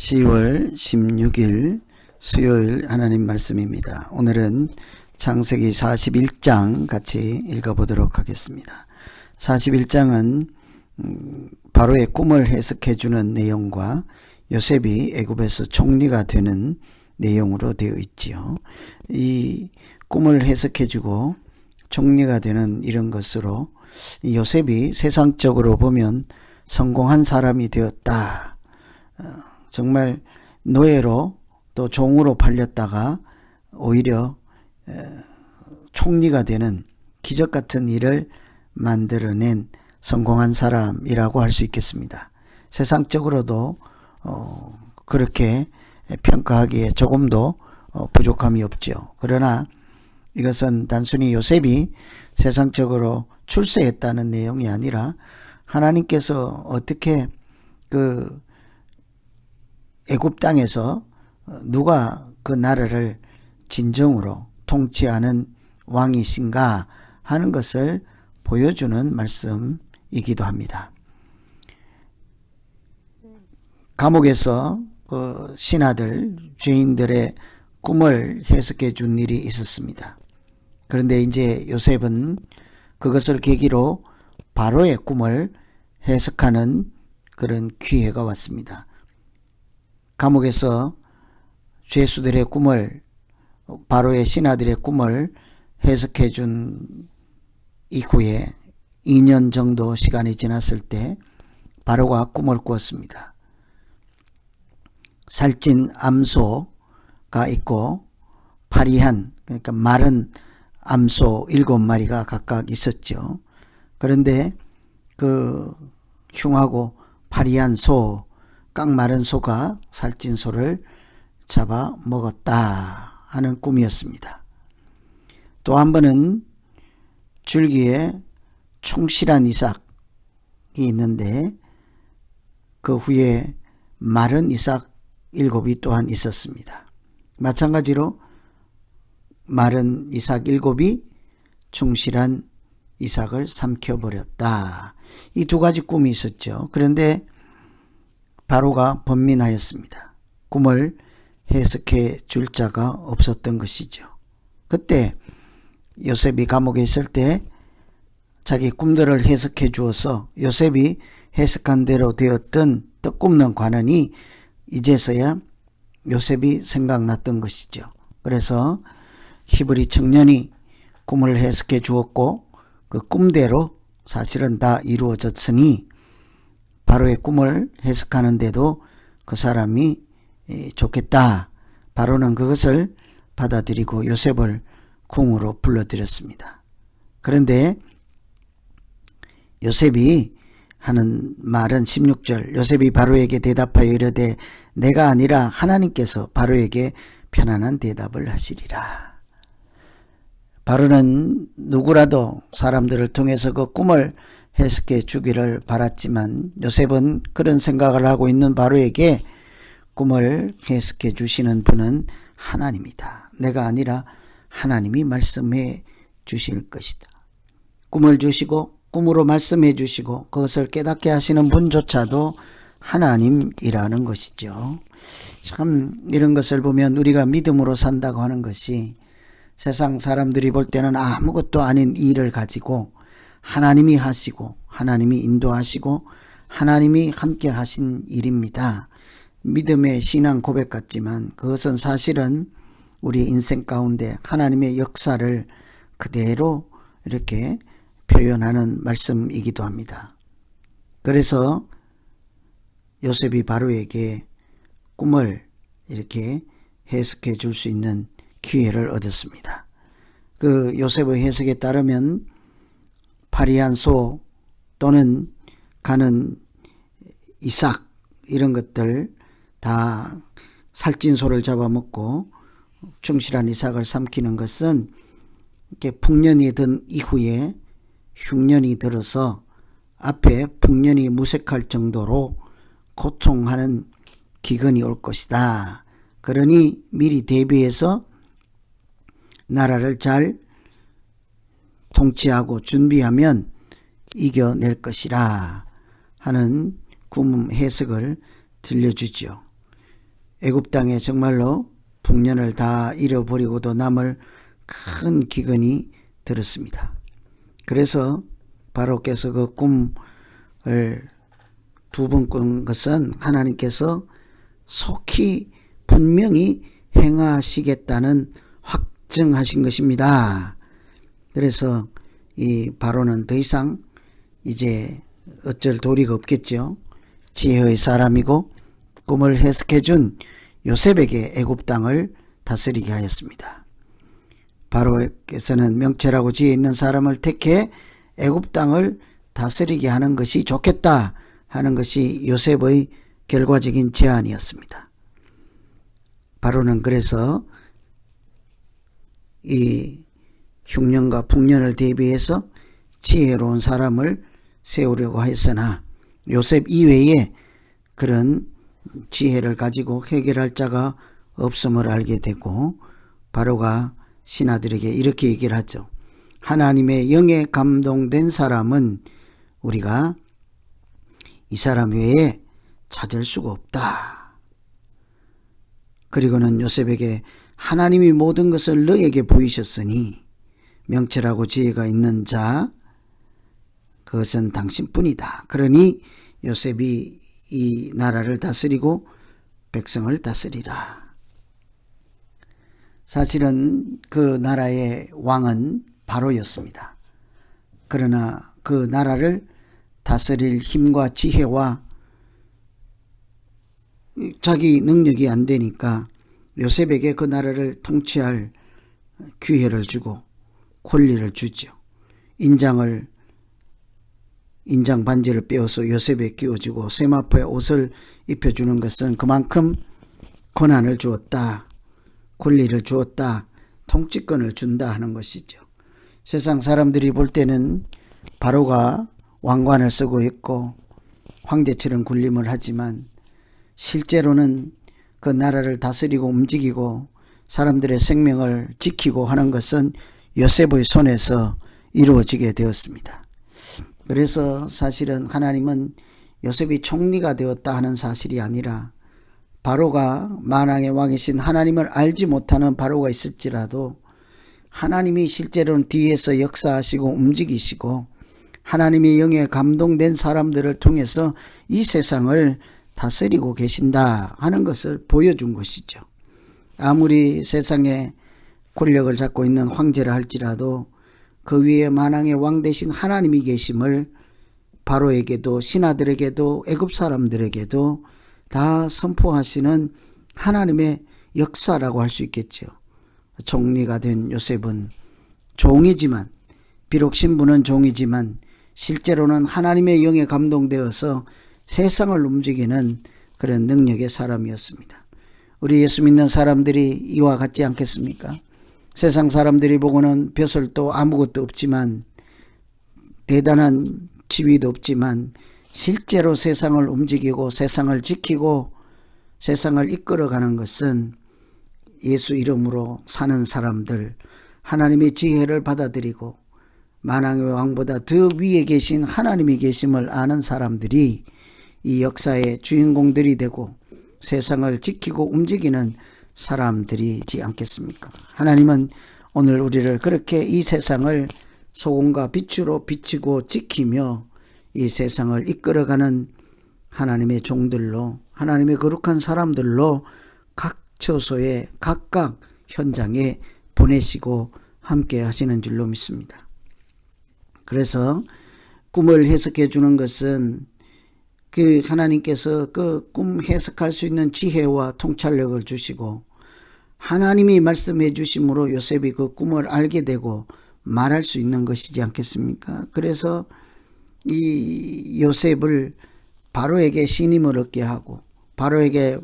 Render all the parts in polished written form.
10월 16일 수요일 하나님 말씀입니다. 오늘은 창세기 41장 같이 읽어보도록 하겠습니다. 41장은 바로의 꿈을 해석해주는 내용과 요셉이 애굽에서 총리가 되는 내용으로 되어 있지요. 이 꿈을 해석해주고 총리가 되는 이런 것으로 요셉이 세상적으로 보면 성공한 사람이 되었다. 정말 노예로 또 종으로 팔렸다가 오히려 총리가 되는 기적 같은 일을 만들어낸 성공한 사람이라고 할 수 있겠습니다. 세상적으로도 그렇게 평가하기에 조금도 부족함이 없죠. 그러나 이것은 단순히 요셉이 세상적으로 출세했다는 내용이 아니라 하나님께서 어떻게 그 애굽 땅에서 누가 그 나라를 진정으로 통치하는 왕이신가 하는 것을 보여주는 말씀이기도 합니다. 감옥에서 그 신하들, 죄인들의 꿈을 해석해 준 일이 있었습니다. 그런데 이제 요셉은 그것을 계기로 바로의 꿈을 해석하는 그런 기회가 왔습니다. 감옥에서 죄수들의 꿈을, 바로의 신하들의 꿈을 해석해 준 이후에 2년 정도 시간이 지났을 때 바로가 꿈을 꾸었습니다. 살찐 암소가 있고 파리한, 그러니까 마른 암소 7마리가 각각 있었죠. 그런데 그 흉하고 파리한 소, 깡마른 소가 살찐 소를 잡아 먹었다 하는 꿈이었습니다. 또 한 번은 줄기에 충실한 이삭이 있는데 그 후에 마른 이삭 7이 또한 있었습니다. 마찬가지로 마른 이삭 7이 충실한 이삭을 삼켜버렸다. 이 두 가지 꿈이 있었죠. 그런데 바로가 번민하였습니다. 꿈을 해석해 줄 자가 없었던 것이죠. 그때 요셉이 감옥에 있을 때 자기 꿈들을 해석해 주어서 요셉이 해석한 대로 되었던 뜻꿈는 관원이 이제서야 요셉이 생각났던 것이죠. 그래서 히브리 청년이 꿈을 해석해 주었고 그 꿈대로 사실은 다 이루어졌으니 바로의 꿈을 해석하는데도 그 사람이 좋겠다. 바로는 그것을 받아들이고 요셉을 궁으로 불러들였습니다. 그런데 요셉이 하는 말은 16절, 요셉이 바로에게 대답하여 이르되 내가 아니라 하나님께서 바로에게 편안한 대답을 하시리라. 바로는 누구라도 사람들을 통해서 그 꿈을 해석해 주기를 바랐지만 요셉은 그런 생각을 하고 있는 바로에게 꿈을 해석해 주시는 분은 하나님이다. 내가 아니라 하나님이 말씀해 주실 것이다. 꿈을 주시고 꿈으로 말씀해 주시고 그것을 깨닫게 하시는 분조차도 하나님이라는 것이죠. 참 이런 것을 보면 우리가 믿음으로 산다고 하는 것이 세상 사람들이 볼 때는 아무것도 아닌 일을 가지고 하나님이 하시고 하나님이 인도하시고 하나님이 함께 하신 일입니다. 믿음의 신앙 고백 같지만 그것은 사실은 우리 인생 가운데 하나님의 역사를 그대로 이렇게 표현하는 말씀이기도 합니다. 그래서 요셉이 바로에게 꿈을 이렇게 해석해 줄 수 있는 기회를 얻었습니다. 그 요셉의 해석에 따르면 파리한 소 또는 가는 이삭 이런 것들 다 살찐 소를 잡아먹고 충실한 이삭을 삼키는 것은 이렇게 풍년이 든 이후에 흉년이 들어서 앞에 풍년이 무색할 정도로 고통하는 기근이 올 것이다. 그러니 미리 대비해서 나라를 잘 통치하고 준비하면 이겨낼 것이라 하는 꿈 해석을 들려주죠. 애굽 땅에 정말로 북년을 다 잃어버리고도 남을 큰 기근이 들었습니다. 그래서 바로께서 그 꿈을 두 번 꾼 것은 하나님께서 속히 분명히 행하시겠다는 확증하신 것입니다. 그래서 이 바로는 더 이상 이제 어쩔 도리가 없겠죠. 지혜의 사람이고 꿈을 해석해 준 요셉에게 애굽 땅을 다스리게 하였습니다. 바로께서는 명철하고 지혜 있는 사람을 택해 애굽 땅을 다스리게 하는 것이 좋겠다 하는 것이 요셉의 결과적인 제안이었습니다. 바로는 그래서 이 흉년과 풍년을 대비해서 지혜로운 사람을 세우려고 했으나 요셉 이외에 그런 지혜를 가지고 해결할 자가 없음을 알게 되고 바로가 신하들에게 이렇게 얘기를 하죠. 하나님의 영에 감동된 사람은 우리가 이 사람 외에 찾을 수가 없다. 그리고는 요셉에게 하나님이 모든 것을 너에게 보이셨으니 명철하고 지혜가 있는 자 그것은 당신뿐이다. 그러니 요셉이 이 나라를 다스리고 백성을 다스리라. 사실은 그 나라의 왕은 바로였습니다. 그러나 그 나라를 다스릴 힘과 지혜와 자기 능력이 안 되니까 요셉에게 그 나라를 통치할 기회를 주고 권리를 주죠. 인장 반지를 빼어서 요셉에 끼워주고 세마포에 옷을 입혀주는 것은 그만큼 권한을 주었다. 권리를 주었다. 통치권을 준다 하는 것이죠. 세상 사람들이 볼 때는 바로가 왕관을 쓰고 있고 황제처럼 군림을 하지만 실제로는 그 나라를 다스리고 움직이고 사람들의 생명을 지키고 하는 것은 요셉의 손에서 이루어지게 되었습니다. 그래서 사실은 하나님은 요셉이 총리가 되었다 하는 사실이 아니라 바로가 만왕의 왕이신 하나님을 알지 못하는 바로가 있을지라도 하나님이 실제로는 뒤에서 역사하시고 움직이시고 하나님의 영에 감동된 사람들을 통해서 이 세상을 다스리고 계신다 하는 것을 보여준 것이죠. 아무리 세상에 권력을 잡고 있는 황제라 할지라도 그 위에 만왕의 왕 되신 하나님이 계심을 바로에게도 신하들에게도 애굽 사람들에게도 다 선포하시는 하나님의 역사라고 할 수 있겠죠. 총리가 된 요셉은 종이지만 비록 신분은 종이지만 실제로는 하나님의 영에 감동되어서 세상을 움직이는 그런 능력의 사람이었습니다. 우리 예수 믿는 사람들이 이와 같지 않겠습니까? 세상 사람들이 보고는 벼슬도 아무것도 없지만 대단한 지위도 없지만 실제로 세상을 움직이고 세상을 지키고 세상을 이끌어가는 것은 예수 이름으로 사는 사람들, 하나님의 지혜를 받아들이고 만왕의 왕보다 더 위에 계신 하나님이 계심을 아는 사람들이 이 역사의 주인공들이 되고 세상을 지키고 움직이는 사람들이지 않겠습니까? 하나님은 오늘 우리를 그렇게 이 세상을 소금과 빛으로 비추고 지키며 이 세상을 이끌어가는 하나님의 종들로 하나님의 거룩한 사람들로 각 처소에 각각 현장에 보내시고 함께 하시는 줄로 믿습니다. 그래서 꿈을 해석해 주는 것은 그 하나님께서 그 꿈 해석할 수 있는 지혜와 통찰력을 주시고 하나님이 말씀해 주심으로 요셉이 그 꿈을 알게 되고 말할 수 있는 것이지 않겠습니까? 그래서 이 요셉을 바로에게 신임을 얻게 하고 바로에게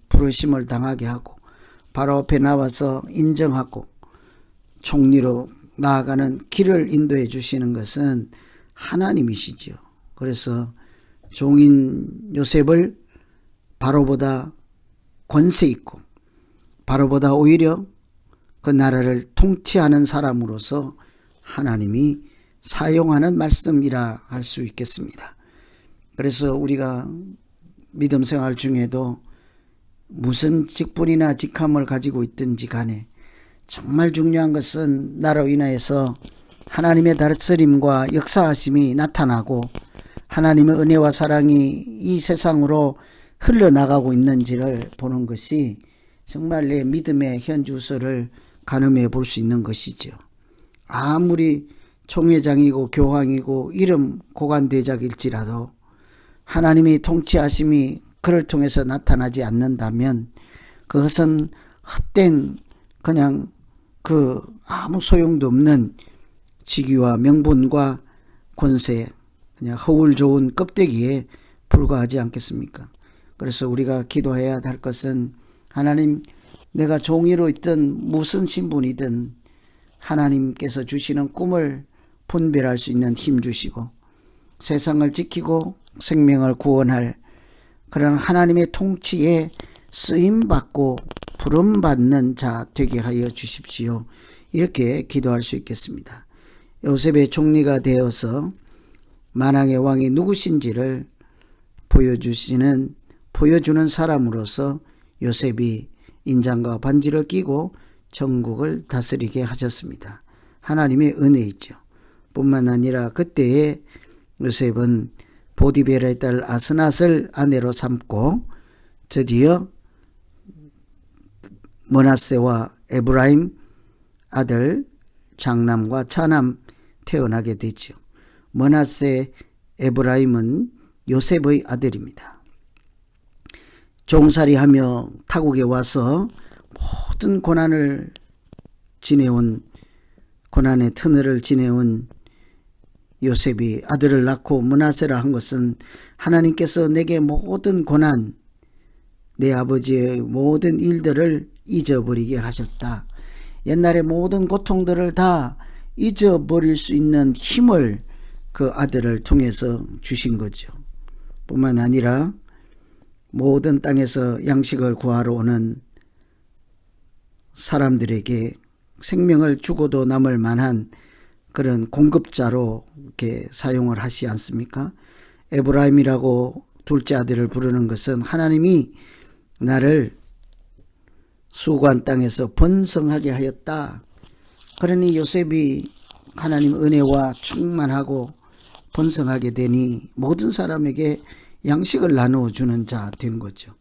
부르심을 당하게 하고 바로 앞에 나와서 인정하고 총리로 나아가는 길을 인도해 주시는 것은 하나님이시죠. 그래서 종인 요셉을 바로보다 권세 있고 바로보다 오히려 그 나라를 통치하는 사람으로서 하나님이 사용하는 말씀이라 할 수 있겠습니다. 그래서 우리가 믿음 생활 중에도 무슨 직분이나 직함을 가지고 있든지 간에 정말 중요한 것은 나로 인하여서 하나님의 다스림과 역사하심이 나타나고 하나님의 은혜와 사랑이 이 세상으로 흘러나가고 있는지를 보는 것이 정말 내 믿음의 현주소를 가늠해 볼 수 있는 것이죠. 아무리 총회장이고 교황이고 이름 고관대작일지라도 하나님의 통치하심이 그를 통해서 나타나지 않는다면 그것은 헛된 그냥 아무 소용도 없는 직위와 명분과 권세, 그냥 허울 좋은 껍데기에 불과하지 않겠습니까? 그래서 우리가 기도해야 할 것은 하나님, 내가 종이로 있든 무슨 신분이든 하나님께서 주시는 꿈을 분별할 수 있는 힘 주시고 세상을 지키고 생명을 구원할 그런 하나님의 통치에 쓰임받고 부름받는 자 되게 하여 주십시오. 이렇게 기도할 수 있겠습니다. 요셉의 총리가 되어서 만왕의 왕이 누구신지를 보여주는 사람으로서 요셉이 인장과 반지를 끼고 전국을 다스리게 하셨습니다. 하나님의 은혜이죠. 뿐만 아니라 그때에 요셉은 보디베라의 딸 아스낫을 아내로 삼고 드디어 므낫세와 에브라임 아들 장남과 차남 태어나게 되죠. 므낫세, 에브라임은 요셉의 아들입니다. 종살이하며 타국에 와서 모든 고난의 터널을 지내온 요셉이 아들을 낳고 므낫세라 한 것은 하나님께서 내게 모든 고난, 내 아버지의 모든 일들을 잊어버리게 하셨다. 옛날의 모든 고통들을 다 잊어버릴 수 있는 힘을 그 아들을 통해서 주신 거죠. 뿐만 아니라 모든 땅에서 양식을 구하러 오는 사람들에게 생명을 주고도 남을 만한 그런 공급자로 이렇게 사용을 하시지 않습니까? 에브라임이라고 둘째 아들을 부르는 것은 하나님이 나를 수고한 땅에서 번성하게 하였다. 그러니 요셉이 하나님 은혜와 충만하고 번성하게 되니 모든 사람에게 양식을 나누어 주는 자 된 거죠.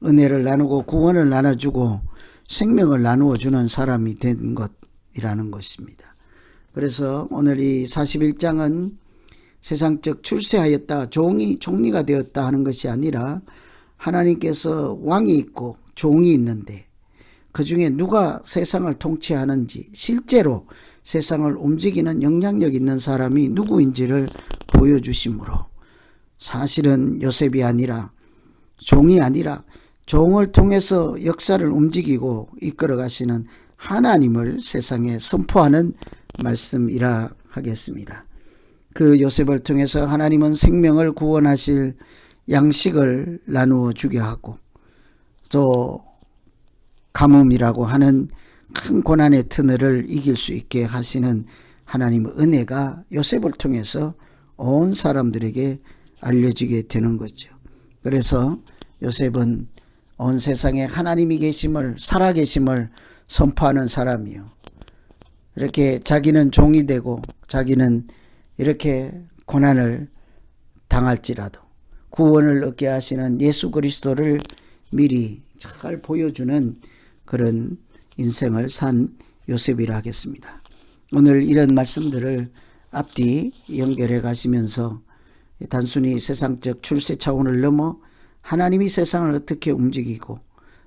은혜를 나누고 구원을 나눠주고 생명을 나누어 주는 사람이 된 것이라는 것입니다. 그래서 오늘 이 41장은 세상적 출세하였다, 종리가 되었다 하는 것이 아니라 하나님께서 왕이 있고 종이 있는데 그 중에 누가 세상을 통치하는지 실제로 세상을 움직이는 영향력 있는 사람이 누구인지를 보여주심으로 사실은 요셉이 아니라 종이 아니라 종을 통해서 역사를 움직이고 이끌어 가시는 하나님을 세상에 선포하는 말씀이라 하겠습니다. 그 요셉을 통해서 하나님은 생명을 구원하실 양식을 나누어 주게 하고 또 가뭄이라고 하는 큰 고난의 터널을 이길 수 있게 하시는 하나님의 은혜가 요셉을 통해서 온 사람들에게 알려지게 되는 거죠. 그래서 요셉은 온 세상에 하나님이 계심을, 살아계심을 선포하는 사람이요. 이렇게 자기는 종이 되고 자기는 이렇게 고난을 당할지라도 구원을 얻게 하시는 예수 그리스도를 미리 잘 보여주는 그런 인생을 산 요셉이라 하겠습니다. 오늘 이런 말씀들을 앞뒤 연결해 가시면서 단순히 세상적 출세 차원을 넘어 하나님이 세상을 어떻게 움직이고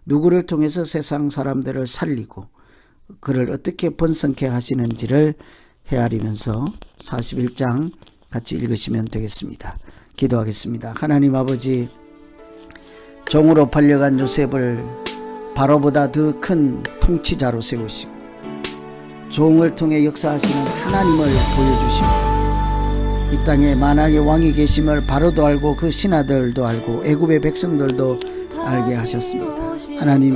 누구를 통해서 세상 사람들을 살리고 그를 어떻게 번성케 하시는지를 헤아리면서 41장 같이 읽으시면 되겠습니다. 기도하겠습니다. 하나님 아버지, 종으로 팔려간 요셉을 바로보다 더 큰 통치자로 세우시고 종을 통해 역사하시는 하나님을 보여주시고 이 땅에 만왕의 왕이 계심을 바로도 알고 그 신하들도 알고 애굽의 백성들도 알게 하셨습니다. 하나님,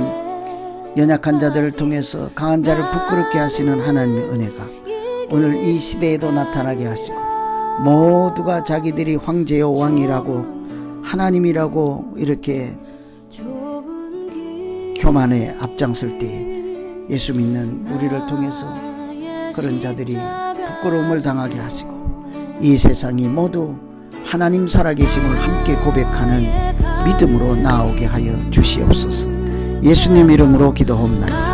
연약한 자들을 통해서 강한 자를 부끄럽게 하시는 하나님의 은혜가 오늘 이 시대에도 나타나게 하시고 모두가 자기들이 황제요 왕이라고 하나님이라고 이렇게 교만에 앞장설 때 예수 믿는 우리를 통해서 그런 자들이 부끄러움을 당하게 하시고 이 세상이 모두 하나님 살아계심을 함께 고백하는 믿음으로 나오게 하여 주시옵소서. 예수님 이름으로 기도하옵나이다.